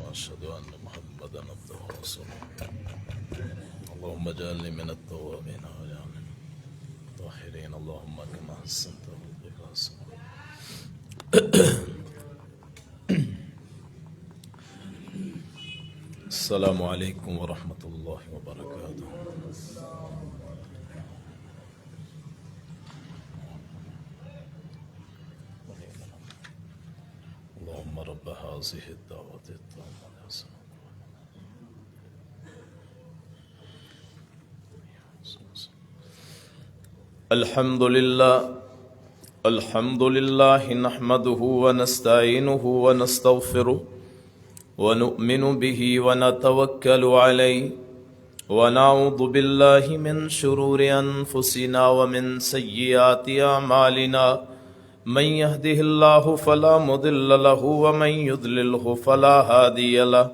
وأشهد أن محمدا عبده ورسوله اللهم اجعلني من التوابين واجعلني من الطاهرين اللهم كما حسنت بالقياس. السلام علیکم ورحمۃ اللہ وبرکاتہ. اللهم رب هذه الدعوة التامة الحمد لله نحمده ونستعينه ونستغفره ونؤمن به ونتوكل عليه ونعوذ بالله من شرور أنفسنا ومن سيئات أعمالنا من يهده الله فلا مضل له ومن يضلله فلا هادي له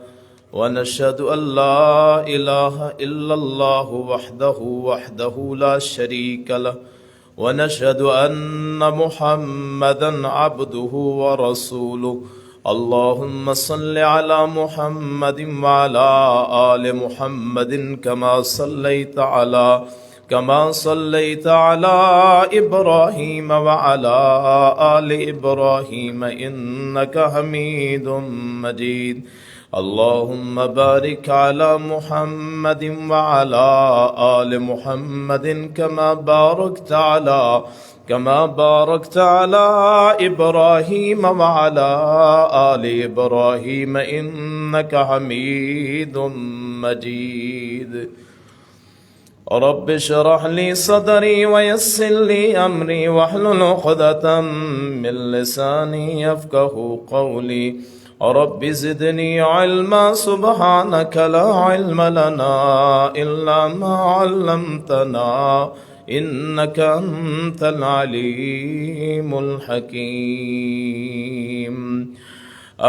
ونشهد أن لا إله إلا الله وحده لا شريك له ونشهد أن محمدا عبده ورسوله. اللهم صل على محمد وعلى آل محمد كما صليت على إبراهيم وعلى آل إبراهيم إنك حميد مجيد. اللهم بارك على محمد وعلى آل محمد كما باركت على إبراهيم وعلى آل إبراهيم إنك حميد مجيد. رب اشرح لي صدري ويسر لي أمري واحلل عقدة من لساني يفقهوا قولي. رب زدني علما سبحانك لا علم لنا إلا ما علمتنا إنك أنت العليم الحكيم.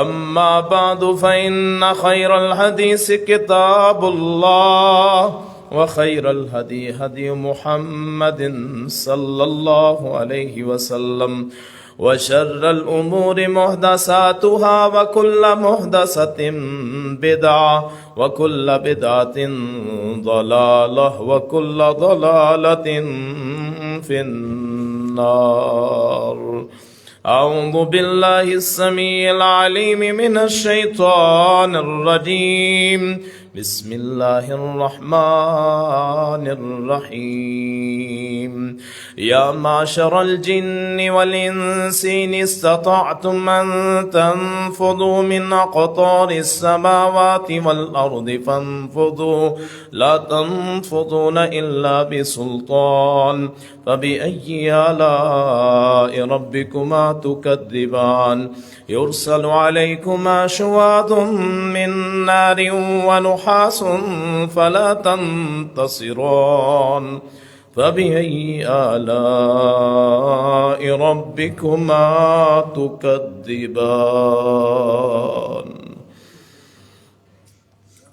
أما بعد فإن خير الحديث كتاب الله وخير الهدي هدي محمد صلى الله عليه وسلم وشر الأمور محدثاتها وكل محدثة بدعة وكل بدعة ضلالة وكل ضلالة في النار. أعوذ بالله السميع العليم من الشيطان الرجيم. بسم الله الرحمن الرحيم. يا معشر الجن والإنس إن استطعتم أن تنفذوا من أقطار السماوات والأرض فانفذوا لا تنفذون إلا بسلطان. فبأي آلاء ربكما تكذبان. يرسل عليكما شواظ من نار ونحاس فلا تنتصران. فبأي آلاء ربكما تكذبان.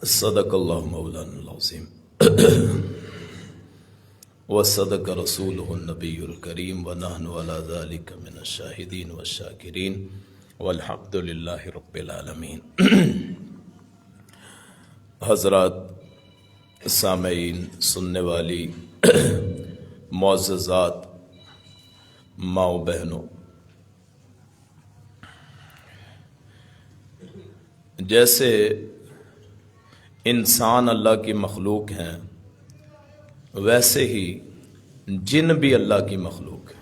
صدق الله مولانا العظيم وصدق رسوله النبي الكريم ونحن على ذلك من الشاهدين والشاكرين والحمد لله رب العالمين. حضرات سامعین، سننے والی معززات ماؤں بہنوں، جیسے انسان اللہ کی مخلوق ہیں ویسے ہی جن بھی اللہ کی مخلوق ہے.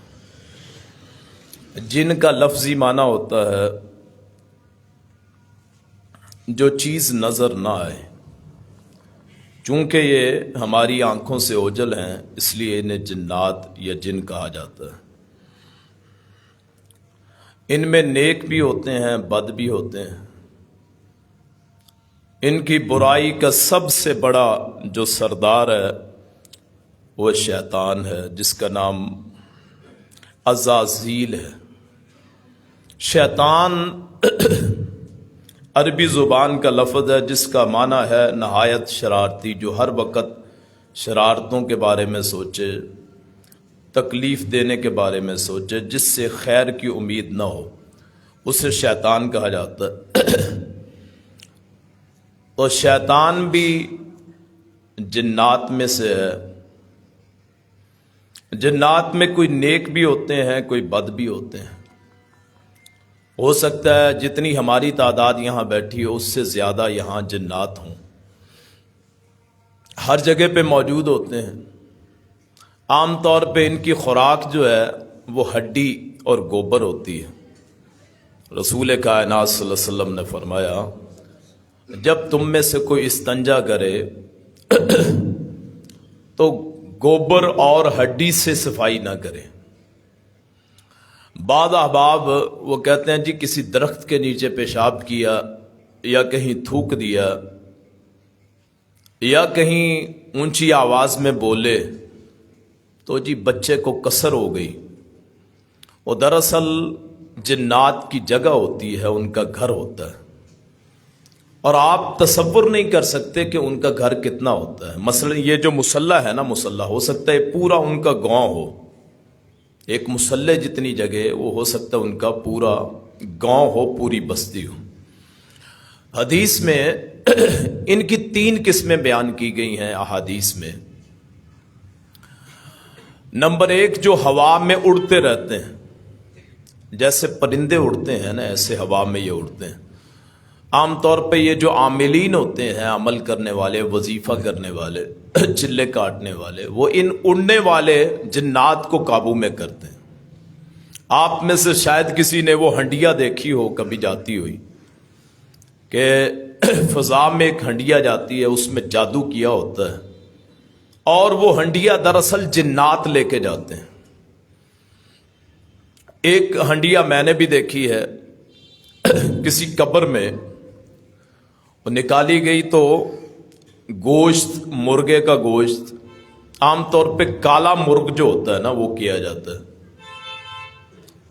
جن کا لفظی معنی ہوتا ہے جو چیز نظر نہ آئے. چونکہ یہ ہماری آنکھوں سے اوجھل ہیں اس لیے انہیں جنات یا جن کہا جاتا ہے. ان میں نیک بھی ہوتے ہیں، بد بھی ہوتے ہیں. ان کی برائی کا سب سے بڑا جو سردار ہے وہ شیطان ہے، جس کا نام عزازیل ہے. شیطان عربی زبان کا لفظ ہے جس کا معنی ہے نہایت شرارتی، جو ہر وقت شرارتوں کے بارے میں سوچے، تکلیف دینے کے بارے میں سوچے، جس سے خیر کی امید نہ ہو، اسے شیطان کہا جاتا ہے. تو شیطان بھی جنات میں سے ہے. جنات میں کوئی نیک بھی ہوتے ہیں، کوئی بد بھی ہوتے ہیں. ہو سکتا ہے جتنی ہماری تعداد یہاں بیٹھی ہو اس سے زیادہ یہاں جنات ہوں. ہر جگہ پہ موجود ہوتے ہیں. عام طور پہ ان کی خوراک جو ہے وہ ہڈی اور گوبر ہوتی ہے. رسول کائنات صلی اللہ علیہ وسلم نے فرمایا جب تم میں سے کوئی استنجا کرے تو گوبر اور ہڈی سے صفائی نہ کرے. بعض احباب وہ کہتے ہیں جی کسی درخت کے نیچے پیشاب کیا یا کہیں تھوک دیا یا کہیں اونچی آواز میں بولے تو جی بچے کو کسر ہو گئی. وہ دراصل جنات کی جگہ ہوتی ہے، ان کا گھر ہوتا ہے، اور آپ تصور نہیں کر سکتے کہ ان کا گھر کتنا ہوتا ہے. مثلا یہ جو مسلح ہے نا، مسلح ہو سکتا ہے پورا ان کا گاؤں ہو. ایک مسلح جتنی جگہ وہ ہو سکتا ہے ان کا پورا گاؤں ہو، پوری بستی ہو. حدیث میں ان کی 3 قسمیں بیان کی گئی ہیں احادیث میں. نمبر 1 جو ہوا میں اڑتے رہتے ہیں، جیسے پرندے اڑتے ہیں نا ایسے ہوا میں یہ اڑتے ہیں. عام طور پہ یہ جو عاملین ہوتے ہیں، عمل کرنے والے، وظیفہ کرنے والے، چلے کاٹنے والے، وہ ان اڑنے والے جنات کو قابو میں کرتے ہیں. آپ میں سے شاید کسی نے وہ ہنڈیا دیکھی ہو کبھی جاتی ہوئی کہ فضا میں ایک ہنڈیا جاتی ہے، اس میں جادو کیا ہوتا ہے اور وہ ہنڈیا دراصل جنات لے کے جاتے ہیں. ایک ہنڈیا میں نے بھی دیکھی ہے کسی قبر میں، وہ نکالی گئی تو گوشت، مرغے کا گوشت، عام طور پہ کالا مرغ جو ہوتا ہے نا وہ کیا جاتا ہے،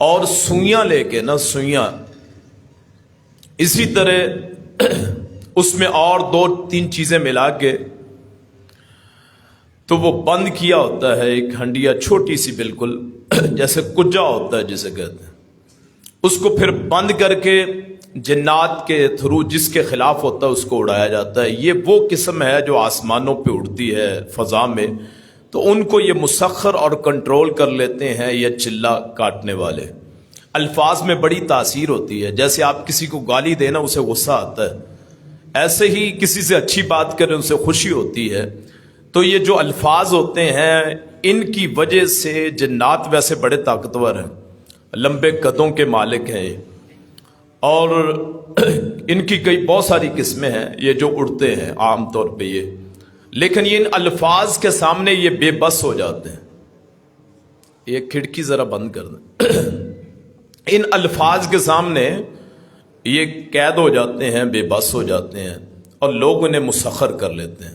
اور سوئیاں لے کے نا، سوئیاں اسی طرح اس میں اور 2-3 چیزیں ملا کے تو وہ بند کیا ہوتا ہے. ایک ہنڈیا چھوٹی سی بالکل جیسے کجا ہوتا ہے جسے کہتے ہیں، اس کو پھر بند کر کے جنات کے تھرو جس کے خلاف ہوتا ہے اس کو اڑایا جاتا ہے. یہ وہ قسم ہے جو آسمانوں پہ اڑتی ہے فضا میں، تو ان کو یہ مسخر اور کنٹرول کر لیتے ہیں یہ چلا کاٹنے والے. الفاظ میں بڑی تاثیر ہوتی ہے. جیسے آپ کسی کو گالی دینا اسے غصہ آتا ہے، ایسے ہی کسی سے اچھی بات کریں اسے خوشی ہوتی ہے. تو یہ جو الفاظ ہوتے ہیں ان کی وجہ سے جنات ویسے بڑے طاقتور ہیں، لمبے قدوں کے مالک ہیں یہ، اور ان کی کئی بہت ساری قسمیں ہیں یہ جو اڑتے ہیں عام طور پہ یہ. لیکن یہ ان الفاظ کے سامنے یہ بے بس ہو جاتے ہیں. یہ کھڑکی ذرا بند کر دیں. ان الفاظ کے سامنے یہ قید ہو جاتے ہیں، بے بس ہو جاتے ہیں، اور لوگ انہیں مسخر کر لیتے ہیں.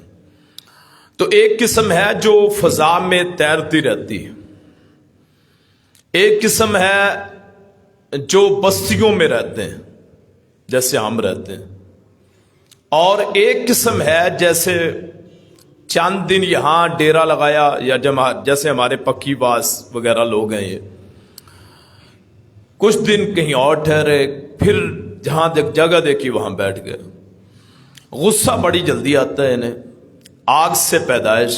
تو ایک قسم ہے جو فضا میں تیرتی رہتی ہے، ایک قسم ہے جو بستیوں میں رہتے ہیں جیسے ہم رہتے ہیں، اور ایک قسم ہے جیسے چند دن یہاں ڈیرا لگایا یا جیسے ہمارے پکی باز وغیرہ لوگ ہیں، یہ کچھ دن کہیں اور ٹھہرے، پھر جہاں جگہ دیکھی وہاں بیٹھ گئے. غصہ بڑی جلدی آتا ہے انہیں، آگ سے پیدائش.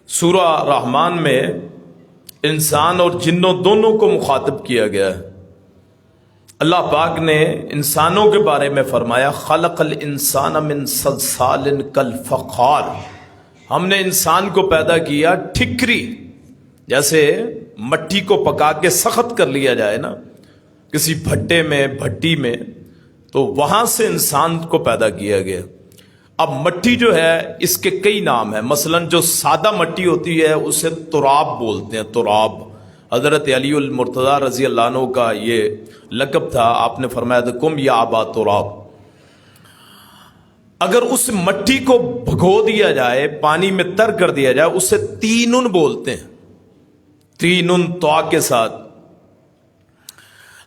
سورہ رحمان میں انسان اور جنوں دونوں کو مخاطب کیا گیا ہے. اللہ پاک نے انسانوں کے بارے میں فرمایا خلق الانسان من صلصال کالفخار. ہم نے انسان کو پیدا کیا ٹھکری، جیسے مٹی کو پکا کے سخت کر لیا جائے نا کسی بھٹے میں، بھٹی میں، تو وہاں سے انسان کو پیدا کیا گیا. اب مٹی جو ہے اس کے کئی نام ہیں. مثلا جو سادہ مٹی ہوتی ہے اسے تراب بولتے ہیں، تراب. حضرت علی المرتضی رضی اللہ عنہ کا یہ لقب تھا. آپ نے فرمایا تھا کم یا آبا تراب. اگر اس مٹی کو بھگو دیا جائے، پانی میں تر کر دیا جائے، اسے تینن بولتے ہیں، تینن تو کے ساتھ.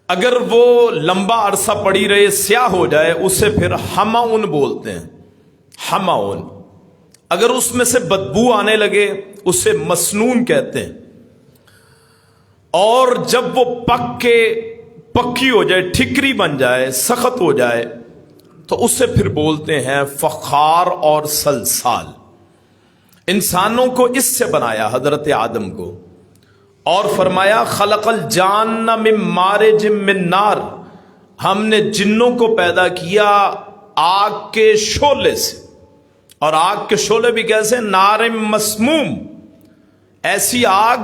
اگر وہ لمبا عرصہ پڑی رہے، سیاہ ہو جائے، اسے پھر ہماؤن بولتے ہیں، ہماؤن. اگر اس میں سے بدبو آنے لگے اسے مسنون کہتے ہیں. اور جب وہ پکی ہو جائے، ٹھکری بن جائے، سخت ہو جائے، تو اسے پھر بولتے ہیں فخار اور سلسال. انسانوں کو اس سے بنایا حضرت آدم کو، اور فرمایا خلق الجان من مارج من نار، ہم نے جنوں کو پیدا کیا آگ کے شعلے سے. اور آگ کے شعلے بھی کیسے؟ نار مسموم. ایسی آگ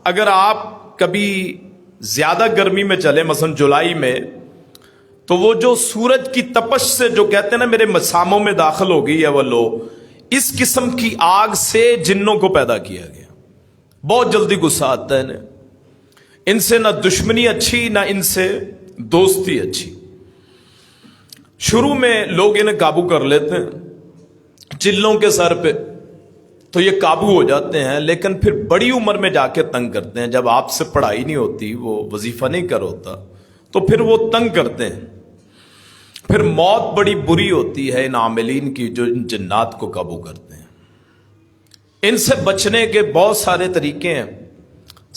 اگر آپ کبھی زیادہ گرمی میں چلے، مثلا جولائی میں، تو وہ جو سورج کی تپش سے جو کہتے ہیں نا میرے مساموں میں داخل ہو گئی ہے وہ لو، اس قسم کی آگ سے جنوں کو پیدا کیا گیا. بہت جلدی غصہ آتا ہے انہیں، ان سے نہ دشمنی اچھی نہ ان سے دوستی اچھی. شروع میں لوگ انہیں قابو کر لیتے ہیں چلوں کے سر پہ تو یہ قابو ہو جاتے ہیں، لیکن پھر بڑی عمر میں جا کے تنگ کرتے ہیں. جب آپ سے پڑھائی نہیں ہوتی، وہ وظیفہ نہیں کر ہوتا، تو پھر وہ تنگ کرتے ہیں. پھر موت بڑی بری ہوتی ہے ان عاملین کی جو ان جنات کو قابو کرتے ہیں. ان سے بچنے کے بہت سارے طریقے ہیں.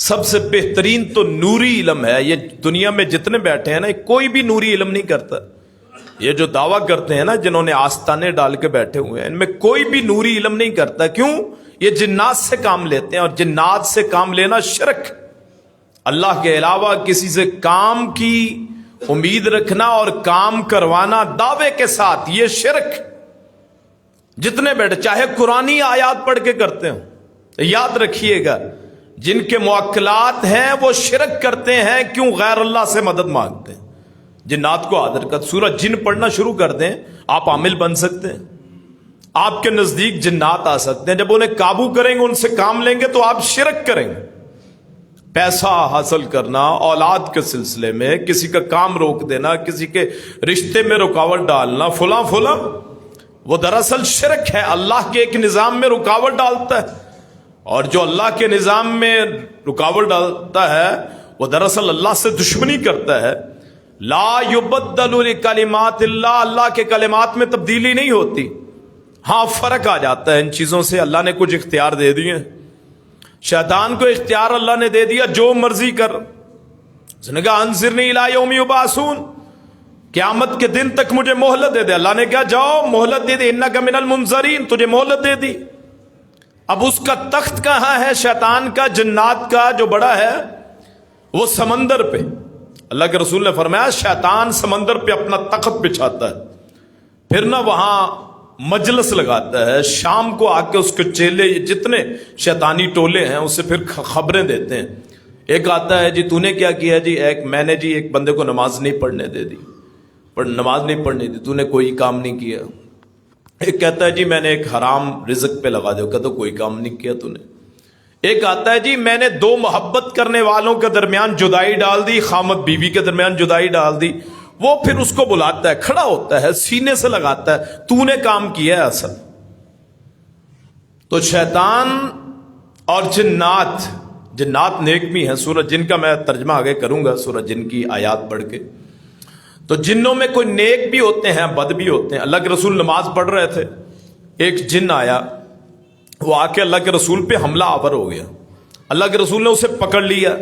سب سے بہترین تو نوری علم ہے. یہ دنیا میں جتنے بیٹھے ہیں نا، کوئی بھی نوری علم نہیں کرتا. یہ جو دعویٰ کرتے ہیں نا جنہوں نے آستانے ڈال کے بیٹھے ہوئے ہیں، ان میں کوئی بھی نوری علم نہیں کرتا. کیوں؟ یہ جنات سے کام لیتے ہیں، اور جنات سے کام لینا شرک. اللہ کے علاوہ کسی سے کام کی امید رکھنا اور کام کروانا دعوے کے ساتھ، یہ شرک. جتنے بیٹھے چاہے قرآنی آیات پڑھ کے کرتے ہوں، یاد رکھیے گا جن کے موکلات ہیں وہ شرک کرتے ہیں. کیوں؟ غیر اللہ سے مدد مانگتے ہیں. جنات کو حاضر کر سورہ جن پڑھنا شروع کر دیں، آپ عامل بن سکتے ہیں. آپ کے نزدیک جنات آ سکتے ہیں. جب انہیں قابو کریں گے، ان سے کام لیں گے، تو آپ شرک کریں گے. پیسہ حاصل کرنا، اولاد کے سلسلے میں کسی کا کام روک دینا، کسی کے رشتے میں رکاوٹ ڈالنا، فلاں فلاں، وہ دراصل شرک ہے. اللہ کے ایک نظام میں رکاوٹ ڈالتا ہے، اور جو اللہ کے نظام میں رکاوٹ ڈالتا ہے وہ دراصل اللہ سے دشمنی کرتا ہے. لا یبدل لکلمات اللہ، اللہ کے کلمات میں تبدیلی نہیں ہوتی. ہاں فرق آ جاتا ہے ان چیزوں سے. اللہ نے کچھ اختیار دے دیے، شیطان کو اختیار اللہ نے دے دیا جو مرضی کر. اس نے کہا انظرنی الی یوم یبعثون، قیامت کے دن تک مجھے مہلت دے دے. اللہ نے کہا جاؤ مہلت دے دے، انک من المنظرین، تجھے مہلت دے دی. اب اس کا تخت کہاں ہے؟ شیطان کا، جنات کا جو بڑا ہے وہ سمندر پہ. اللہ کے رسول نے فرمایا شیطان سمندر پہ اپنا تخت بچھاتا ہے، پھر نہ وہاں مجلس لگاتا ہے. شام کو آ کے اس کے چیلے جتنے شیطانی ٹولے ہیں اسے پھر خبریں دیتے ہیں. ایک آتا ہے جی تو نے کیا کیا جی؟ میں نے جی ایک بندے کو نماز نہیں پڑھنے دے دی، پر نماز نہیں پڑھنے دی، تو نے کوئی کام نہیں کیا. ایک کہتا ہے جی میں نے ایک حرام رزق پہ لگا دیا، کہتا کوئی کام نہیں کیا تو نے. ایک آتا ہے جی میں نے دو محبت کرنے والوں کے درمیان جدائی ڈال دی، خامد بیوی کے درمیان جدائی ڈال دی. وہ پھر اس کو بلاتا ہے، کھڑا ہوتا ہے، سینے سے لگاتا ہے، تو نے کام کیا ہے اصل. تو شیطان اور جنات نیک بھی ہیں. سورہ جن کا میں ترجمہ آگے کروں گا، سورہ جن کی آیات پڑھ کے. تو جنوں میں کوئی نیک بھی ہوتے ہیں، بد بھی ہوتے ہیں. اللہ کے رسول نماز پڑھ رہے تھے، ایک جن آیا، وہ آ کے اللہ کے رسول پہ حملہ آور ہو گیا. اللہ کے رسول نے اسے پکڑ لیا،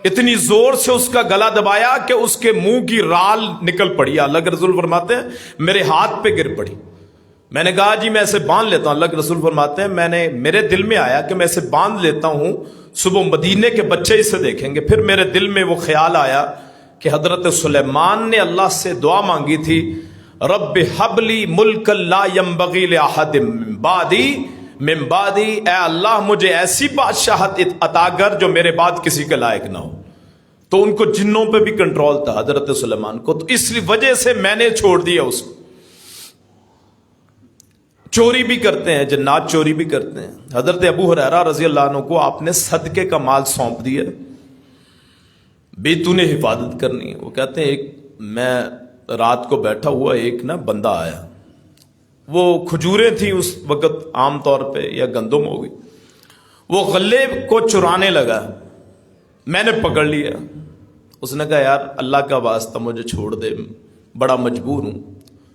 اتنی زور سے اس کا گلا دبایا کہ اس کے منہ کی رال نکل پڑی. اللہ کے رسول فرماتے ہیں میرے ہاتھ پہ گر پڑی. میں نے کہا جی میں اسے باندھ لیتا ہوں. اللہ کے رسول فرماتے ہیں میرے دل میں آیا کہ میں اسے باندھ لیتا ہوں، صبح مدینے کے بچے اسے دیکھیں گے. پھر میرے دل میں وہ خیال آیا کہ حضرت سلیمان نے اللہ سے دعا مانگی تھی، رب حب لی ملک لا ينبغی لأحد من بعدی، اے اللہ مجھے ایسی بادشاہت عطا کر جو میرے بعد کسی کے لائق نہ ہو. تو ان کو جنوں پہ بھی کنٹرول تھا حضرت سلیمان کو، تو اس وجہ سے میں نے چھوڑ دیا اس کو. چوری بھی کرتے ہیں جنات، چوری بھی کرتے ہیں. حضرت ابو ہریرہ رضی اللہ عنہ کو آپ نے صدقے کا مال سونپ دیا، بھی تو نے حفاظت کرنی ہے. وہ کہتے ہیں میں رات کو بیٹھا ہوا، ایک نا بندہ آیا، وہ کھجوریں تھیں اس وقت عام طور پہ، یا گندم ہو گئی، وہ غلے کو چرانے لگا. میں نے پکڑ لیا. اس نے کہا یار اللہ کا واسطہ مجھے چھوڑ دے، بڑا مجبور ہوں.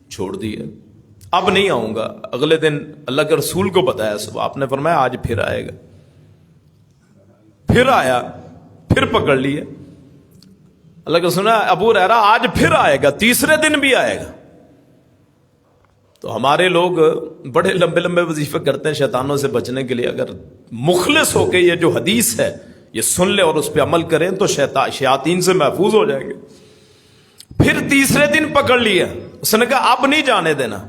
چھوڑ دیا، اب نہیں آؤں گا. اگلے دن اللہ کے رسول کو بتایا صبح، آپ نے فرمایا آج پھر آئے گا. پھر آیا، پھر پکڑ لیا. اللہ کے رسول نے ابو ہریرہ آج پھر آئے گا، تیسرے دن بھی آئے گا. تو ہمارے لوگ بڑے لمبے لمبے وظیفے کرتے ہیں شیطانوں سے بچنے کے لیے. اگر مخلص ہو کے یہ جو حدیث ہے یہ سن لے اور اس پہ عمل کریں تو شیاطین سے محفوظ ہو جائیں گے. پھر تیسرے دن پکڑ لیا, اس نے کہا اب نہیں جانے دینا.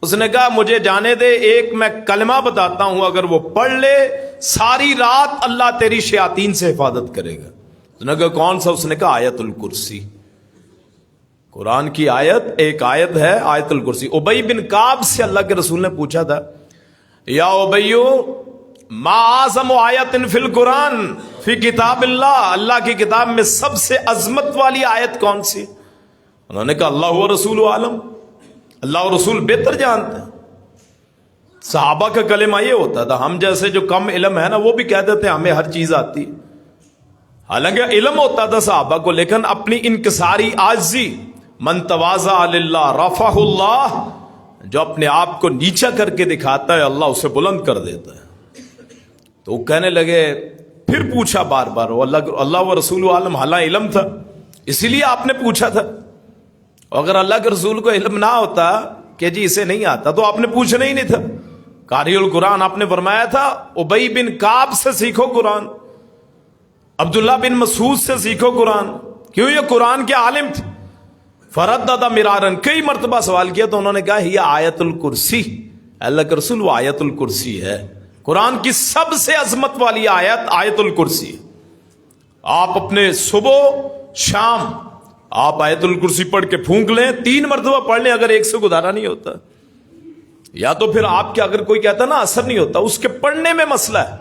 اس نے کہا مجھے جانے دے, ایک میں کلمہ بتاتا ہوں, اگر وہ پڑھ لے ساری رات اللہ تیری شیاطین سے حفاظت کرے گا. اس نے کہا کون سا؟ اس نے کہا آیت الکرسی. قرآن کی آیت, ایک آیت ہے آیت الکرسی. ابی بن کعب سے اللہ کے رسول نے پوچھا تھا, یا ابیو ما اعظم آیت فی القرآن فی کتاب اللہ, اللہ کی کتاب میں سب سے عظمت والی آیت کون سی؟ انہوں نے کہا اللہ و رسول عالم, اللہ و رسول بہتر جانتے ہیں. صحابہ کا کلمہ یہ ہوتا تھا. ہم جیسے جو کم علم ہے نا وہ بھی کہہ دیتے ہیں ہمیں ہر چیز آتی ہے, حالانکہ علم ہوتا تھا صحابہ کو, لیکن اپنی انکساری عاجزی, من تواضع للہ رفعہ اللہ, جو اپنے آپ کو نیچا کر کے دکھاتا ہے اللہ اسے بلند کر دیتا ہے. تو وہ کہنے لگے, پھر پوچھا بار بار, وہ اللہ و رسول عالم, حالانکہ علم تھا اسی لیے آپ نے پوچھا تھا. اگر اللہ کے رسول کو علم نہ ہوتا کہ جی اسے نہیں آتا تو آپ نے پوچھنا ہی نہیں تھا. قاری القرآن آپ نے فرمایا تھا ابی بن کعب سے سیکھو قرآن, عبداللہ بن مسعود سے سیکھو قرآن, کیوں یہ قرآن کے عالم تھے. فردد مرارن, کئی مرتبہ سوال کیا تو انہوں نے کہا یہ آیت الکرسی, اللہ کے رسول وہ آیت الکرسی ہے, قرآن کی سب سے عظمت والی آیت آیت الکرسی. آپ اپنے صبح شام آپ آیت الکرسی پڑھ کے پھونک لیں, 3 مرتبہ پڑھ لیں, اگر ایک سے گزارا نہیں ہوتا, یا تو پھر آپ کے اگر کوئی کہتا نا اثر نہیں ہوتا, اس کے پڑھنے میں مسئلہ ہے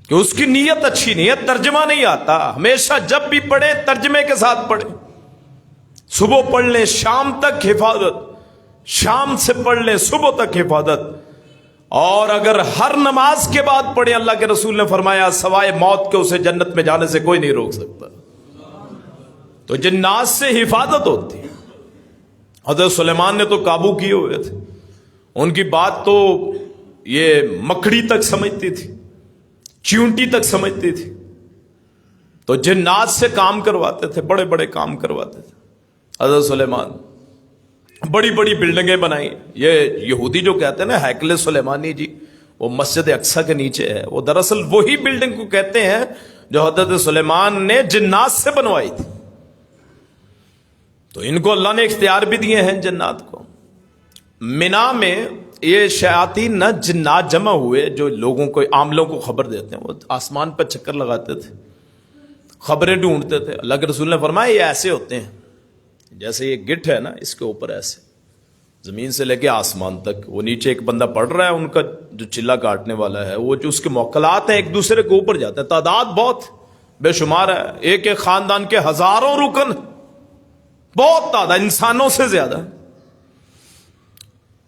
کہ اس کی نیت اچھی نہیں ہے, ترجمہ نہیں آتا. ہمیشہ جب بھی پڑھیں ترجمے کے ساتھ پڑھیں. صبح پڑھ لیں شام تک حفاظت, شام سے پڑھ لیں صبح تک حفاظت. اور اگر ہر نماز کے بعد پڑھیں, اللہ کے رسول نے فرمایا سوائے موت کے اسے جنت میں جانے سے کوئی نہیں روک سکتا. تو جنات سے حفاظت ہوتی ہے. حضرت سلیمان نے تو قابو کیے ہوئے تھے, ان کی بات تو یہ مکڑی تک سمجھتی تھی, چیونٹی تک سمجھتی تھی. تو جنات سے کام کرواتے تھے, بڑے بڑے کام کرواتے تھے. حضرت سلیمان بڑی بڑی بلڈنگیں بنائی. یہ یہودی جو کہتے ہیں نا ہیکل سلیمانی جی, وہ مسجد اقصی کے نیچے ہے, وہ دراصل وہی بلڈنگ کو کہتے ہیں جو حضرت سلیمان نے جنات سے بنوائی تھی. تو ان کو اللہ نے اختیار بھی دیے ہیں جنات کو. منا میں یہ شیاطین نہ جنات جمع ہوئے جو لوگوں کو, عاملوں کو خبر دیتے ہیں. وہ آسمان پر چکر لگاتے تھے, خبریں ڈھونڈتے تھے. اللہ کے رسول نے فرمایا یہ ایسے ہوتے ہیں جیسے یہ گٹھ ہے نا, اس کے اوپر ایسے زمین سے لے کے آسمان تک, وہ نیچے ایک بندہ پڑھ رہا ہے, ان کا جو چلا کاٹنے والا ہے, وہ جو اس کے موکلات ہیں ایک دوسرے کے اوپر جاتے ہیں. تعداد بہت بے شمار ہے, ایک ایک خاندان کے ہزاروں رکن, بہت تعداد, انسانوں سے زیادہ.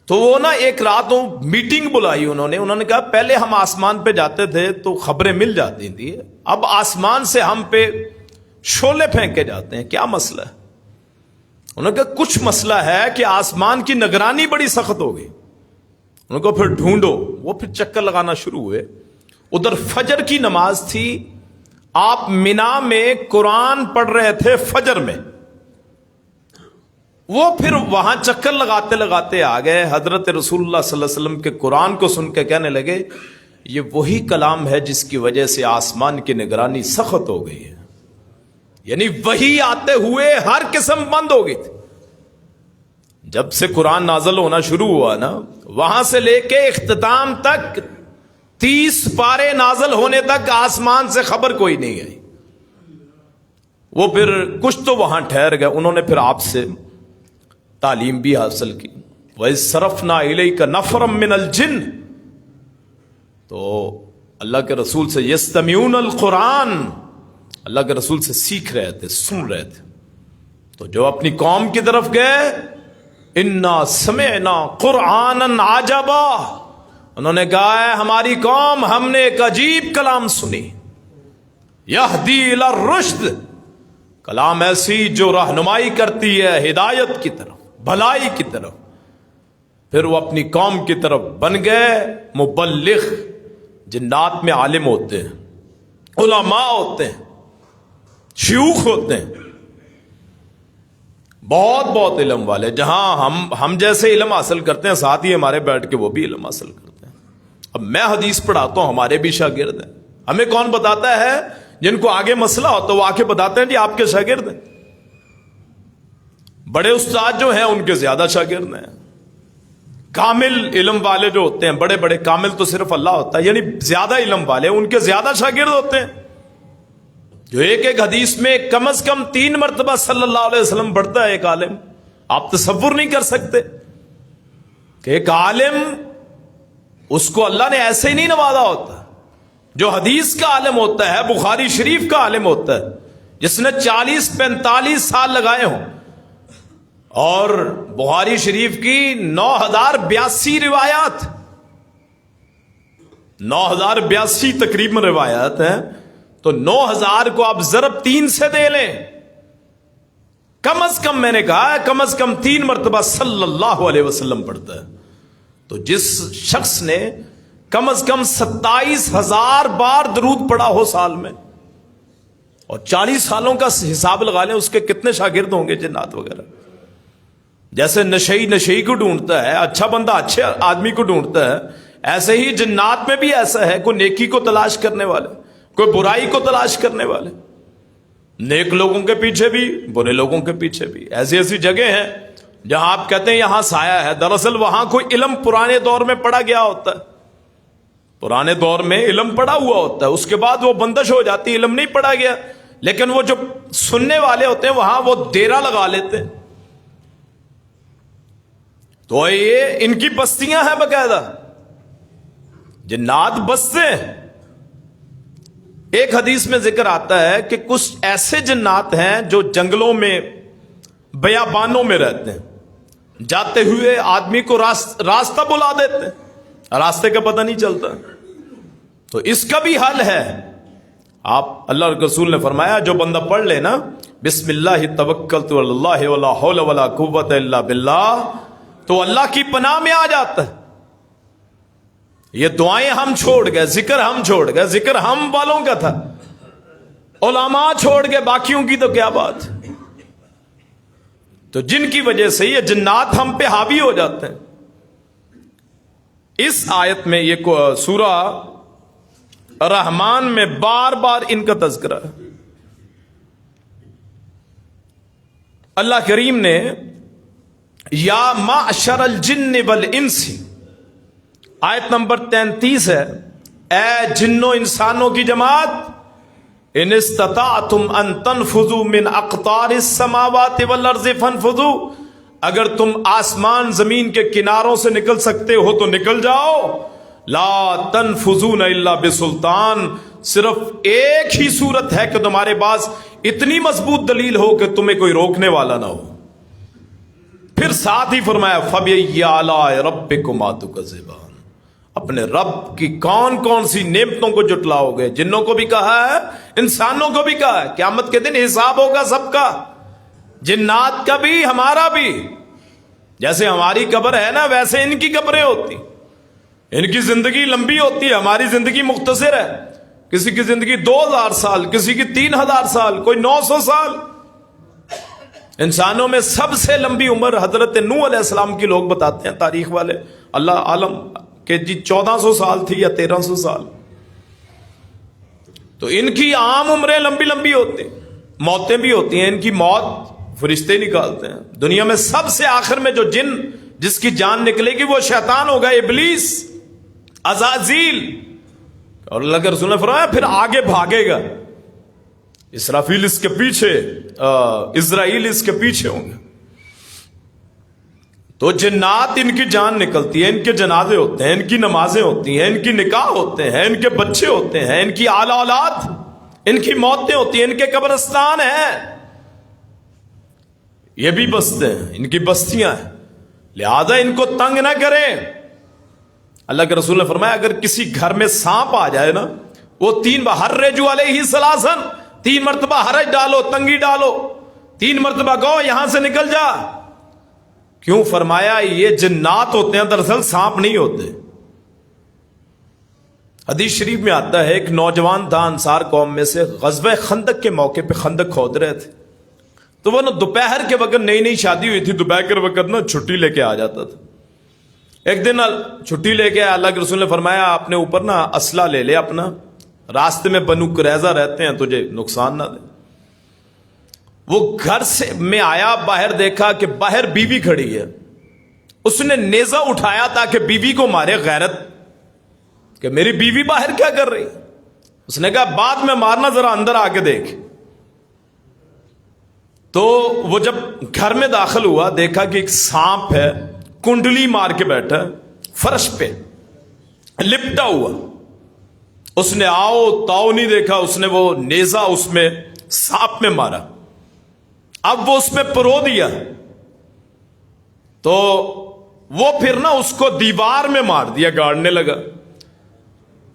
تو وہ نا ایک رات میٹنگ بلائی انہوں نے کہا پہلے ہم آسمان پہ جاتے تھے تو خبریں مل جاتی تھی, اب آسمان سے ہم پہ شعلے پھینکے جاتے ہیں, کیا مسئلہ ہے؟ انہوں نے کہا کچھ مسئلہ ہے کہ آسمان کی نگرانی بڑی سخت ہو گئی. انہوں نے کہا پھر ڈھونڈو. وہ پھر چکر لگانا شروع ہوئے. ادھر فجر کی نماز تھی, آپ منا میں قرآن پڑھ رہے تھے فجر میں. وہ پھر وہاں چکر لگاتے لگاتے آ گئے, حضرت رسول اللہ صلی اللہ علیہ وسلم کے قرآن کو سن کے کہنے لگے یہ وہی کلام ہے جس کی وجہ سے آسمان کی نگرانی سخت ہو گئی ہے. یعنی وہی آتے ہوئے ہر قسم بند ہو گئی تھی. جب سے قرآن نازل ہونا شروع ہوا نا, وہاں سے لے کے اختتام تک 30 پارے نازل ہونے تک آسمان سے خبر کوئی نہیں آئی. وہ پھر کچھ تو وہاں ٹھہر گئے, انہوں نے پھر آپ سے تعلیم بھی حاصل کی. وَإِذْ صَرَفْنَا إِلَيْكَ نَفْرًا مِّنَ الْجِنِّ, تو اللہ کے رسول سے یستمعون القرآن, اللہ کے رسول سے سیکھ رہے تھے, سن رہے تھے. تو جو اپنی قوم کی طرف گئے, اِنَّا سَمِعْنَا قُرْآنًا عَجَبًا, انہوں نے کہا ہے ہماری قوم ہم نے ایک عجیب کلام سنی, یہدی الی الرشد, کلام ایسی جو رہنمائی کرتی ہے ہدایت کی طرف, بھلائی کی طرف. پھر وہ اپنی قوم کی طرف بن گئے مبلغ. جنات میں عالم ہوتے ہیں, علماء ہوتے ہیں, شیوخ ہوتے ہیں. بہت بہت علم والے، جہاں ہم جیسے علم حاصل کرتے ہیں ساتھ ہی ہمارے بیٹھ کے وہ بھی علم حاصل کرتے ہیں۔ اب میں حدیث پڑھاتا ہوں، ہمارے بھی شاگرد ہیں، ہمیں کون بتاتا ہے؟ جن کو آگے مسئلہ ہوتا ہے وہ آ کے بتاتے ہیں جی آپ کے شاگرد ہیں۔ بڑے استاد جو ہیں ان کے زیادہ شاگرد ہیں۔ کامل علم والے جو ہوتے ہیں، بڑے بڑے کامل تو صرف اللہ ہوتا ہے، یعنی زیادہ علم والے ان کے زیادہ شاگرد ہوتے ہیں، جو ایک ایک حدیث میں کم از کم 3 مرتبہ صلی اللہ علیہ وسلم پڑھتا ہے ایک عالم۔ آپ تصور نہیں کر سکتے کہ ایک عالم، اس کو اللہ نے ایسے ہی نہیں نوازا ہوتا۔ جو حدیث کا عالم ہوتا ہے، بخاری شریف کا عالم ہوتا ہے، جس نے 40-45 سال لگائے ہوں، اور بخاری شریف کی 9082 روایات، 9082 تقریباً روایات ہیں، تو 9000 کو آپ ضرب 3 سے دے لیں، کم از کم میں نے کہا کم از کم 3 مرتبہ صلی اللہ علیہ وسلم پڑھتا ہے۔ تو جس شخص نے کم از کم 27,000 بار درود پڑھا ہو سال میں، اور 40 سالوں کا حساب لگا لیں، اس کے کتنے شاگرد ہوں گے جنات وغیرہ۔ جیسے نشئی کو ڈھونڈتا ہے، اچھا بندہ اچھے آدمی کو ڈھونڈتا ہے، ایسے ہی جنات میں بھی ایسا ہے، کوئی نیکی کو تلاش کرنے والے، کوئی برائی کو تلاش کرنے والے، نیک لوگوں کے پیچھے بھی برے لوگوں کے پیچھے بھی۔ ایسی ایسی جگہ ہیں جہاں آپ کہتے ہیں یہاں سایہ ہے، دراصل وہاں کوئی علم پرانے دور میں پڑھا گیا ہوتا ہے، پرانے دور میں علم پڑھا ہوا ہوتا ہے، اس کے بعد وہ بندش ہو جاتی ہے، علم نہیں پڑھا گیا، لیکن وہ جو سننے والے ہوتے ہیں وہاں وہ ڈیرا لگا لیتے ہیں۔ تو یہ ان کی بستیاں ہیں، باقاعدہ جنات بستے ہیں۔ ایک حدیث میں ذکر آتا ہے کہ کچھ ایسے جنات ہیں جو جنگلوں میں بیابانوں میں رہتے ہیں، جاتے ہوئے آدمی کو راستہ بلا دیتے ہیں، راستے کا پتہ نہیں چلتا۔ تو اس کا بھی حل ہے۔ آپ اللہ کے رسول نے فرمایا جو بندہ پڑھ لے نا بسم اللہ توکلت علی اللہ ولا حول ولا قوت الا باللہ، تو اللہ کی پناہ میں آ جاتا ہے۔ یہ دعائیں ہم چھوڑ گئے، ذکر ہم چھوڑ گئے، ذکر ہم والوں کا تھا، علماء چھوڑ گئے، باقیوں کی تو کیا بات۔ تو جن کی وجہ سے یہ جنات ہم پہ حاوی ہو جاتے ہیں۔ اس آیت میں یہ سورہ رحمان میں بار بار ان کا تذکرہ ہے۔ اللہ کریم نے یا معشر الجن والانس، آیت نمبر 33 ہے، اے جنوں انسانوں کی جماعت، ان استطعتم ان تنفذوا من اقطار السماوات والارض فانفذوا، اگر تم آسمان زمین کے کناروں سے نکل سکتے ہو تو نکل جاؤ، لا تنفذون الا بسلطان، صرف ایک ہی صورت ہے کہ تمہارے پاس اتنی مضبوط دلیل ہو کہ تمہیں کوئی روکنے والا نہ ہو۔ پھر ساتھ ہی فرمایا فَبِأَيِّ آلَاءِ رَبِّكُمَا تُكَذِّبَانِ، اپنے رب کی کون کون سی نعمتوں کو جٹلاؤ گے۔ جنوں کو بھی کہا ہے، انسانوں کو بھی کہا ہے، قیامت کے دن حساب ہوگا سب کا، جنات کا بھی ہمارا بھی۔ جیسے ہماری قبر ہے نا ویسے ان کی قبریں ہوتی، ان کی زندگی لمبی ہوتی ہے، ہماری زندگی مختصر ہے۔ کسی کی زندگی 2000 سال، کسی کی 3000 سال، کوئی 900 سال۔ انسانوں میں سب سے لمبی عمر حضرت نوح علیہ السلام کی لوگ بتاتے ہیں، تاریخ والے، اللہ عالم، کہ جی 1400 سال تھی یا 1300 سال۔ تو ان کی عام عمریں لمبی لمبی ہوتی ہیں، موتیں بھی ہوتی ہیں، ان کی موت فرشتے نکالتے ہیں۔ دنیا میں سب سے آخر میں جو جن جس کی جان نکلے گی وہ شیطان ہوگا، ابلیس، عزازیل، اور اللہ کے رسول نے فرمایا پھر آگے بھاگے گا، اسرافیل اس کے پیچھے، اسرائیل اس کے پیچھے ہوں گے۔ تو جنات ان کی جان نکلتی ہے، ان کے جنازے ہوتے ہیں، ان کی نمازیں ہوتی ہیں، ان کی نکاح ہوتے ہیں، ان کے بچے ہوتے ہیں، ان کی اعلی اولاد، ان کی موتیں ہوتی ہیں، ان کے قبرستان ہیں، یہ بھی بستے ہیں، ان کی بستیاں ہیں، لہذا ان کو تنگ نہ کریں۔ اللہ کے رسول نے فرمایا اگر کسی گھر میں سانپ آ جائے نا، وہ 3 بار حرجوا علیہ ثلاثا، 3 مرتبہ حرج ڈالو، تنگی ڈالو، 3 مرتبہ کہو یہاں سے نکل جا۔ کیوں؟ فرمایا یہ جنات ہوتے ہیں، دراصل سانپ نہیں ہوتے۔ حدیث شریف میں آتا ہے ایک نوجوان تھا انصار قوم میں سے، غزوہ خندق کے موقع پہ خندق کھود رہے تھے، تو وہ نا دوپہر کے وقت نئی نئی شادی ہوئی تھی، دوپہر کے وقت نا چھٹی لے کے آ جاتا تھا. ایک دن چھٹی لے کے اللہ کے رسول نے فرمایا اپنے اوپر نا اسلحہ لے لے اپنا، راستے میں بنو قریظہ رہتے ہیں، تجھے نقصان نہ دے. وہ گھر سے میں آیا، باہر دیکھا کہ باہر بیوی کھڑی ہے. اس نے نیزہ اٹھایا تاکہ بیوی کو مارے، غیرت کہ میری بیوی باہر کیا کر رہی. اس نے کہا بعد میں مارنا، ذرا اندر آ کے دیکھ. تو وہ جب گھر میں داخل ہوا، دیکھا کہ ایک سانپ ہے، کنڈلی مار کے بیٹھا فرش پہ لپٹا ہوا. اس نے آؤ تاؤ نہیں دیکھا، اس نے وہ نیزہ اس میں سانپ میں مارا. اب وہ اس میں پرو دیا تو وہ پھر نا اس کو دیوار میں مار دیا، گاڑنے لگا.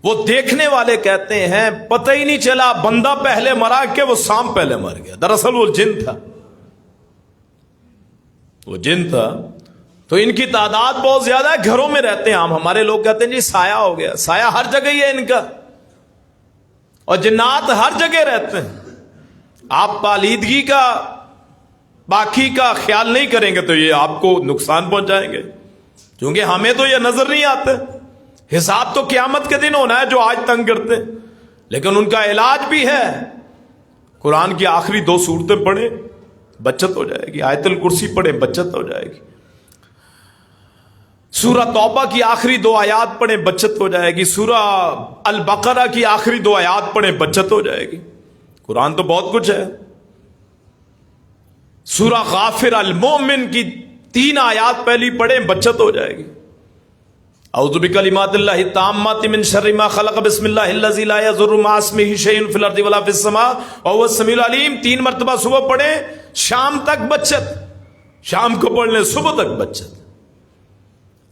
وہ دیکھنے والے کہتے ہیں پتہ ہی نہیں چلا بندہ پہلے مرا کہ وہ سانپ پہلے مر گیا. دراصل وہ جن تھا، وہ جن تھا. تو ان کی تعداد بہت زیادہ ہے، گھروں میں رہتے ہیں. ہمارے لوگ کہتے ہیں جی سایہ ہو گیا، سایہ ہر جگہ ہی ہے ان کا، اور جنات ہر جگہ رہتے ہیں. آپ پالیدگی کا باقی کا خیال نہیں کریں گے تو یہ آپ کو نقصان پہنچائیں گے، کیونکہ ہمیں تو یہ نظر نہیں آتے. حساب تو قیامت کے دن ہونا ہے جو آج تنگ کرتے، لیکن ان کا علاج بھی ہے. قرآن کی آخری 2 سورتیں پڑھیں بچت ہو جائے گی، آیت الکرسی پڑھیں بچت ہو جائے گی، سورہ توبہ کی آخری 2 آیات پڑھیں بچت ہو جائے گی، سورہ البقرہ کی آخری 2 آیات پڑھیں بچت ہو جائے گی. قرآن تو بہت کچھ ہے. سورہ غافر المومن کی 3 آیات پہلی پڑھیں بچت ہو جائے گی. اعوذ بکلمات اللہ التامات من شر ما خلق بسم اللہ الذی لا یضر مع اسمہ شیء فی الارض ولا فی السماء وهو السمیع العلیم. 3 مرتبہ صبح پڑھیں، شام تک بچت، شام کو پڑھ لیں صبح تک بچت.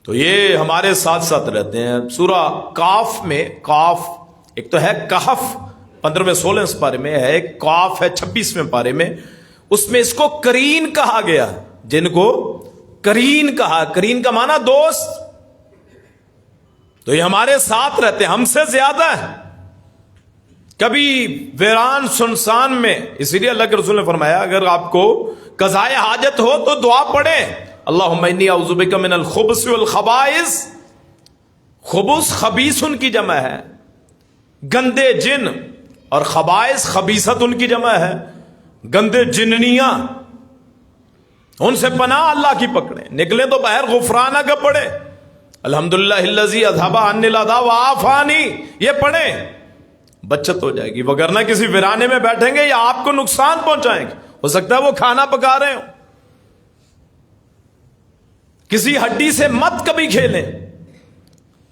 تو یہ ہمارے ساتھ ساتھ رہتے ہیں. سورہ کاف میں، کاف ایک تو ہے کہف 15ویں 16 پارے میں ہے، ایک کاف ہے 26ویں پارے میں. اس میں اس کو کرین کہا گیا، جن کو کرین کہا. کرین کا معنی دوست. تو یہ ہمارے ساتھ رہتے ہیں، ہم سے زیادہ ہے. کبھی ویران سنسان میں، اسی لیے اللہ کے رسول نے فرمایا اگر آپ کو قضائے حاجت ہو تو دعا پڑھیں، اللہم انی اعوذ بک من الخبث والخبائث. خبث خبیث ان کی جمع ہے، گندے جن، اور خبائث خبیثت ان کی جمع ہے، گندے جننیاں. ان سے پناہ اللہ کی پکڑیں. نکلیں تو باہر غفرانہ کا پڑھیں، الحمدللہ الذی اذھب عنی الاذی وعافانی، یہ پڑھیں بچت ہو جائے گی. وگرنہ کسی ویرانے میں بیٹھیں گے یا آپ کو نقصان پہنچائیں گے. ہو سکتا ہے وہ کھانا پکا رہے ہوں. کسی ہڈی سے مت کبھی کھیلیں،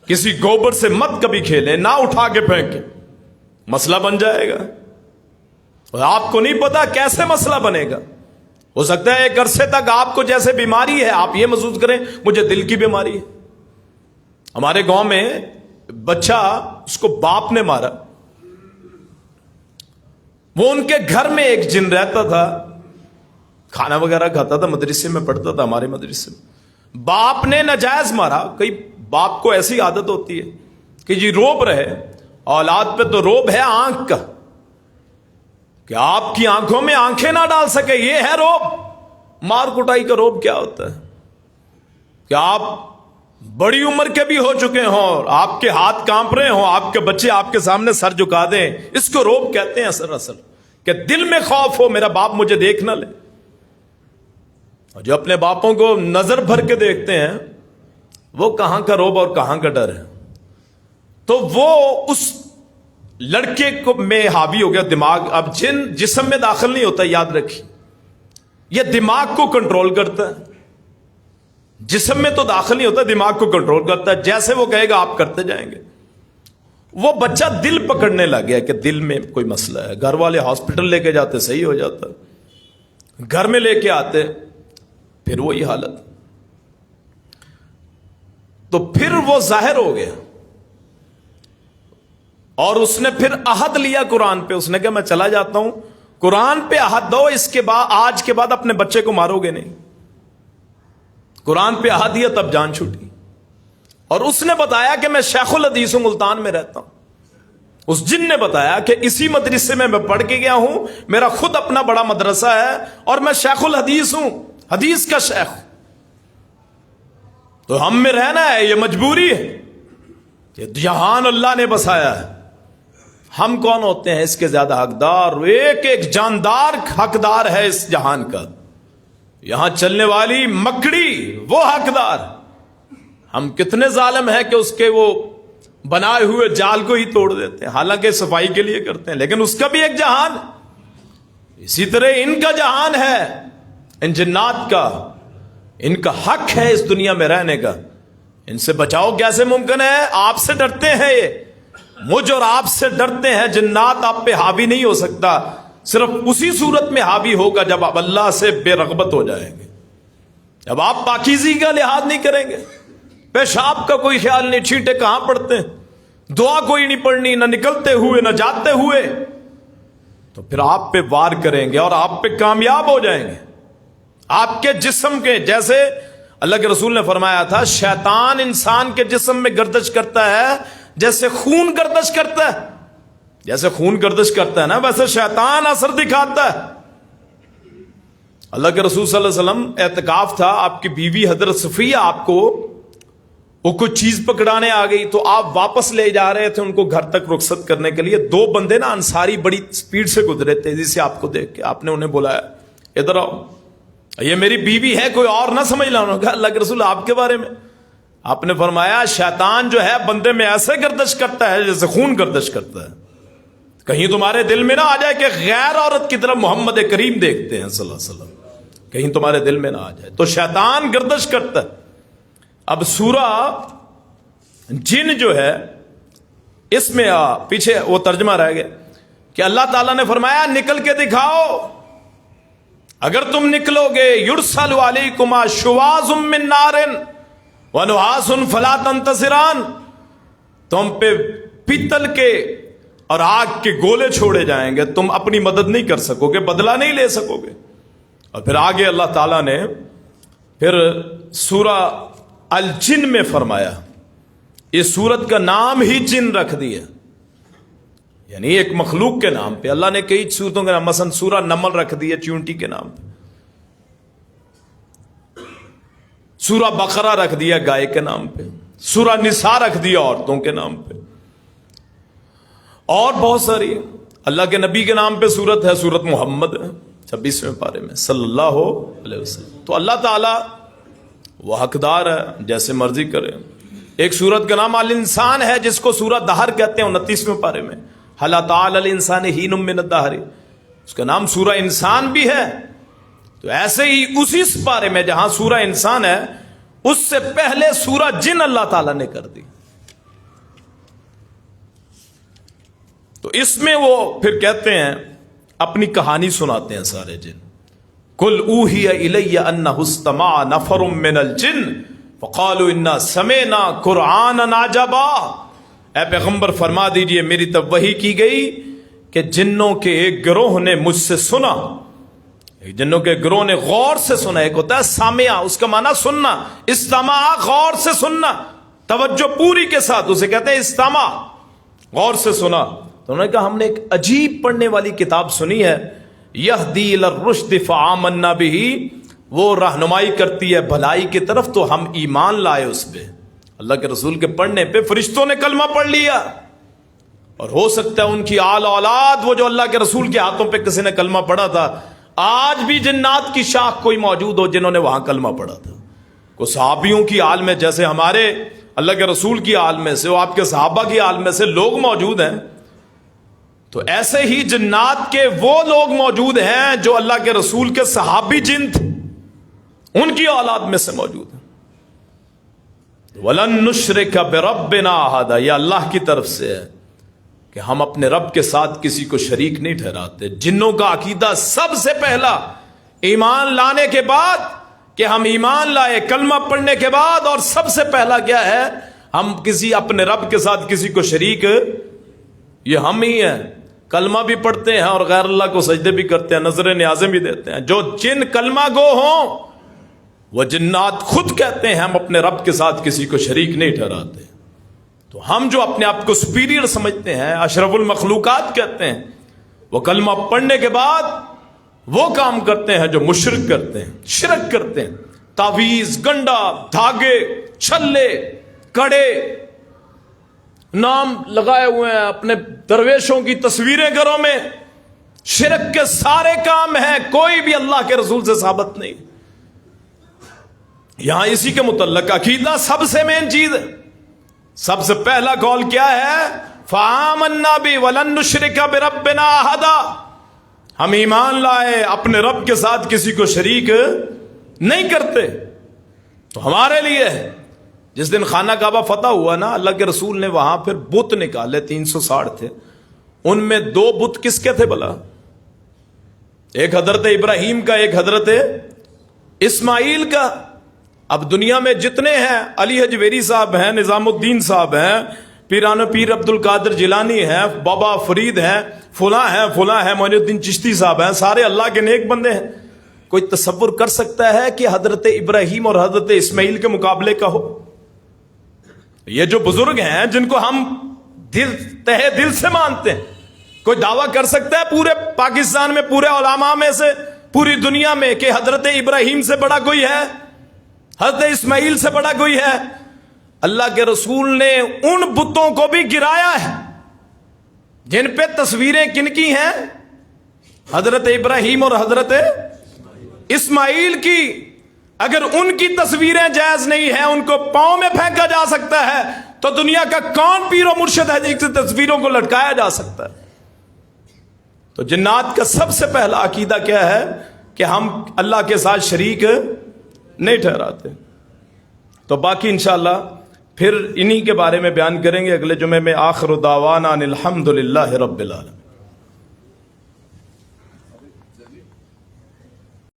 کسی گوبر سے مت کبھی کھیلیں، نہ اٹھا کے پھینکیں، مسئلہ بن جائے گا. اور آپ کو نہیں پتا کیسے مسئلہ بنے گا. ہو سکتا ہے ایک عرصے تک آپ کو جیسے بیماری ہے آپ یہ محسوس کریں مجھے دل کی بیماری ہے. ہمارے گاؤں میں بچہ، اس کو باپ نے مارا. وہ ان کے گھر میں ایک جن رہتا تھا، کھانا وغیرہ کھاتا تھا، مدرسے میں پڑھتا تھا ہمارے مدرسے میں. باپ نے ناجائز مارا. کئی باپ کو ایسی عادت ہوتی ہے کہ جی روب رہے اولاد پہ. تو روب ہے آنکھ کا، کہ آپ کی آنکھوں میں آنکھیں نہ ڈال سکے، یہ ہے روب. مار کٹائی کا روب کیا ہوتا ہے کہ آپ بڑی عمر کے بھی ہو چکے ہوں اور آپ کے ہاتھ کانپ رہے ہوں، آپ کے بچے آپ کے سامنے سر جھکا دیں، اس کو روب کہتے ہیں. اصل کہ دل میں خوف ہو میرا باپ مجھے دیکھ نہ لے. اور جو اپنے باپوں کو نظر بھر کے دیکھتے ہیں وہ کہاں کا روب اور کہاں کا ڈر ہے. تو وہ اس لڑکے کو میں حاوی ہو گیا دماغ. اب جن جسم میں داخل نہیں ہوتا، یاد رکھیے، یہ دماغ کو کنٹرول کرتا ہے. جسم میں تو داخل نہیں ہوتا، دماغ کو کنٹرول کرتا ہے. جیسے وہ کہے گا آپ کرتے جائیں گے. وہ بچہ دل پکڑنے لگ گیا کہ دل میں کوئی مسئلہ ہے. گھر والے ہاسپٹل لے کے جاتے صحیح ہو جاتا، گھر میں لے کے آتے پھر وہی حالت. تو پھر وہ ظاہر ہو گیا اور اس نے پھر عہد لیا قرآن پہ. اس نے کہا میں چلا جاتا ہوں، قرآن پہ عہد دو، اس کے بعد آج کے بعد اپنے بچے کو مارو گے نہیں. قرآن پہ عہد دیا تب جان چھوٹی. اور اس نے بتایا کہ میں شیخ الحدیث ہوں، ملتان میں رہتا ہوں. اس جن نے بتایا کہ اسی مدرسے میں پڑھ کے گیا ہوں، میرا خود اپنا بڑا مدرسہ ہے اور میں شیخ الحدیث ہوں، حدیث کا شیخ۔ تو ہم میں رہنا ہے، یہ مجبوری ہے، یہ جہان اللہ نے بسایا ہے۔ ہم کون ہوتے ہیں اس کے زیادہ حقدار؟ ایک ایک جاندار حقدار ہے اس جہان کا، یہاں چلنے والی مکڑی وہ حقدار۔ ہم کتنے ظالم ہیں کہ اس کے وہ بنائے ہوئے جال کو ہی توڑ دیتے ہیں، حالانکہ صفائی کے لیے کرتے ہیں، لیکن اس کا بھی ایک جہان۔ اسی طرح ان کا جہان ہے، ان جنات کا، ان کا حق ہے اس دنیا میں رہنے کا۔ ان سے بچاؤ کیسے ممکن ہے؟ آپ سے ڈرتے ہیں، یہ مجھ اور آپ سے ڈرتے ہیں۔ جنات آپ پہ حاوی نہیں ہو سکتا، صرف اسی صورت میں حاوی ہوگا جب آپ اللہ سے بے رغبت ہو جائیں گے، جب آپ پاکیزگی کا لحاظ نہیں کریں گے، پیشاب کا کوئی خیال نہیں، چھینٹے کہاں پڑتے ہیں، دعا کوئی نہیں پڑھنی، نہ نکلتے ہوئے نہ جاتے ہوئے، تو پھر آپ پہ وار کریں گے اور آپ پہ کامیاب ہو جائیں گے۔ آپ کے جسم کے، جیسے اللہ کے رسول نے فرمایا تھا، شیطان انسان کے جسم میں گردش کرتا ہے جیسے خون گردش کرتا ہے، جیسے خون گردش کرتا ہے نا، ویسے شیطان اثر دکھاتا ہے۔ اللہ کے رسول صلی اللہ علیہ وسلم اعتکاف تھا، آپ کی بیوی حضرت صفیہ آپ کو وہ کچھ چیز پکڑانے آ گئی، تو آپ واپس لے جا رہے تھے ان کو گھر تک رخصت کرنے کے لیے۔ دو بندے نا انصاری بڑی سپیڈ سے گزرے، تیزی سے آپ کو دیکھ کے آپ نے انہیں بلایا، ادھر آؤ، یہ میری بیوی ہے، کوئی اور نہ سمجھ لا۔ انہوں نے کہا اللہ کے رسول آپ کے بارے میں؟ آپ نے فرمایا شیطان جو ہے بندے میں ایسے گردش کرتا ہے جیسے خون گردش کرتا ہے، کہیں تمہارے دل میں نہ آ جائے کہ غیر عورت کی طرف محمد کریم دیکھتے ہیں صلی اللہ علیہ وسلم، کہیں تمہارے دل میں نہ آ جائے۔ تو شیطان گردش کرتا ہے۔ اب سورہ جن جو ہے اس میں پیچھے وہ ترجمہ رہ گیا کہ اللہ تعالیٰ نے فرمایا نکل کے دکھاؤ، اگر تم نکلو گے، یرسل علیکم شواظ من نار ونحاس فلا تنتصران، تم پہ پیتل کے اور آگ کے گولے چھوڑے جائیں گے، تم اپنی مدد نہیں کر سکو گے، بدلہ نہیں لے سکو گے۔ اور پھر آگے اللہ تعالیٰ نے پھر سورہ الجن میں فرمایا، اس سورت کا نام ہی جن رکھ دیا، یعنی ایک مخلوق کے نام پہ۔ اللہ نے کئی سورتوں کے نام، مثلا سورہ نمل رکھ دی ہے چیونٹی کے نام پہ، سورہ بقرہ رکھ دیا گائے کے نام پہ، سورہ نساء رکھ دیا عورتوں کے نام پہ، اور بہت ساری اللہ کے نبی کے نام پہ سورت ہے، سورت محمد ہے 26ویں پارے میں صلی اللہ علیہ وسلم۔ تو اللہ تعالیٰ وہ حقدار ہے، جیسے مرضی کرے۔ ایک سورت کا نام الانسان ہے جس کو سورہ دہر کہتے ہیں 29ویں پارے میں، حل تعالی الانسان حین من الدہر، اس کا نام سورہ انسان بھی ہے۔ تو ایسے ہی اسی پارے میں جہاں سورہ انسان ہے، اس سے پہلے سورہ جن اللہ تعالیٰ نے کر دی۔ تو اس میں وہ پھر کہتے ہیں، اپنی کہانی سناتے ہیں سارے جن۔ قل اوحی الی انہ استمع نفر من الجن فقالوا انا سمعنا قرآنا عجبا، اے پیغمبر فرما دیجئے میری طرف وحی کی گئی کہ جنوں کے ایک گروہ نے مجھ سے سنا، جنوں کے گروہ نے غور سے سنا۔ ایک ہوتا ہے سامعہ، اس کا معنی سننا، استماع غور سے سننا، توجہ پوری کے ساتھ، اسے کہتے ہیں استماع، غور سے سنا۔ تو انہوں نے کہا ہم نے ایک عجیب پڑھنے والی کتاب سنی ہے، یہدی الی الرشد فآمنا بہ، وہ رہنمائی کرتی ہے بھلائی کی طرف تو ہم ایمان لائے اس پہ۔ اللہ کے رسول کے پڑھنے پہ فرشتوں نے کلمہ پڑھ لیا، اور ہو سکتا ہے ان کی آل اولاد، وہ جو اللہ کے رسول کے ہاتھوں پہ کسی نے کلمہ پڑھا تھا، آج بھی جنات کی شاخ کوئی موجود ہو جنہوں نے وہاں کلمہ پڑھا تھا۔ کوئی صحابیوں کی آل میں، جیسے ہمارے اللہ کے رسول کی آل میں سے، وہ آپ کے صحابہ کی آل میں سے لوگ موجود ہیں، تو ایسے ہی جنات کے وہ لوگ موجود ہیں جو اللہ کے رسول کے صحابی جن تھے، ان کی اولاد میں سے موجود ہیں۔ وَلَن نُشْرِكَ بِرَبِّنَا أَحَدًا، یہ اللہ کی طرف سے ہے کہ ہم اپنے رب کے ساتھ کسی کو شریک نہیں ٹھہراتے۔ جنوں کا عقیدہ سب سے پہلا ایمان لانے کے بعد، کہ ہم ایمان لائے کلمہ پڑھنے کے بعد، اور سب سے پہلا کیا ہے، ہم کسی اپنے رب کے ساتھ کسی کو شریک، یہ ہم ہی ہیں۔ کلمہ بھی پڑھتے ہیں اور غیر اللہ کو سجدے بھی کرتے ہیں، نظر نیازیں بھی دیتے ہیں۔ جو جن کلمہ گو ہوں، وہ جنات خود کہتے ہیں ہم اپنے رب کے ساتھ کسی کو شریک نہیں ٹھہراتے۔ تو ہم جو اپنے آپ کو سپیریئر سمجھتے ہیں، اشرف المخلوقات کہتے ہیں، وہ کلمہ پڑھنے کے بعد وہ کام کرتے ہیں جو مشرک کرتے ہیں، شرک کرتے ہیں. تعویذ، گنڈا، دھاگے، چھلے، کڑے نام لگائے ہوئے ہیں، اپنے درویشوں کی تصویریں گھروں میں. شرک کے سارے کام ہیں، کوئی بھی اللہ کے رسول سے ثابت نہیں. یہاں اسی کے متعلق عقیدہ سب سے مین چیز ہے. سب سے پہلا قول کیا ہے؟ فآمنا بِهِ وَلَن نُشْرِكَ بِرَبِّنَا أَحَدًا. ہم ایمان لائے، اپنے رب کے ساتھ کسی کو شریک نہیں کرتے. تو ہمارے لیے جس دن خانہ کعبہ فتح ہوا نا، اللہ کے رسول نے وہاں پھر بت نکالے، 360 تھے. ان میں 2 بت کس کے تھے بلا؟ ایک حضرت ابراہیم کا، ایک حضرت اسماعیل کا. اب دنیا میں جتنے ہیں، علی حجویری صاحب ہیں، نظام الدین صاحب ہیں، پیرانو پیر عبد القادر جیلانی ہیں، بابا فرید ہیں، فلاں ہیں، معین الدین چشتی صاحب ہیں، سارے اللہ کے نیک بندے ہیں. کوئی تصور کر سکتا ہے کہ حضرت ابراہیم اور حضرت اسماعیل کے مقابلے کا ہو؟ یہ جو بزرگ ہیں جن کو ہم تہہ دل سے مانتے ہیں، کوئی دعویٰ کر سکتا ہے پورے پاکستان میں، پورے علماء میں سے، پوری دنیا میں، کہ حضرت ابراہیم سے بڑا کوئی ہے؟ حضرت اسماعیل سے بڑا کوئی ہے؟ اللہ کے رسول نے ان بتوں کو بھی گرایا ہے جن پہ تصویریں کن کی ہیں؟ حضرت ابراہیم اور حضرت اسماعیل کی. اگر ان کی تصویریں جائز نہیں ہیں، ان کو پاؤں میں پھینکا جا سکتا ہے، تو دنیا کا کون پیر و مرشد ہے جن سے تصویروں کو لٹکایا جا سکتا ہے؟ تو جنات کا سب سے پہلا عقیدہ کیا ہے؟ کہ ہم اللہ کے ساتھ شریک نہیں ٹھہراتے. تو باقی انشاءاللہ پھر انہی کے بارے میں بیان کریں گے اگلے جمعے میں. آخر دعوانا ان الحمد للہ رب العالمین.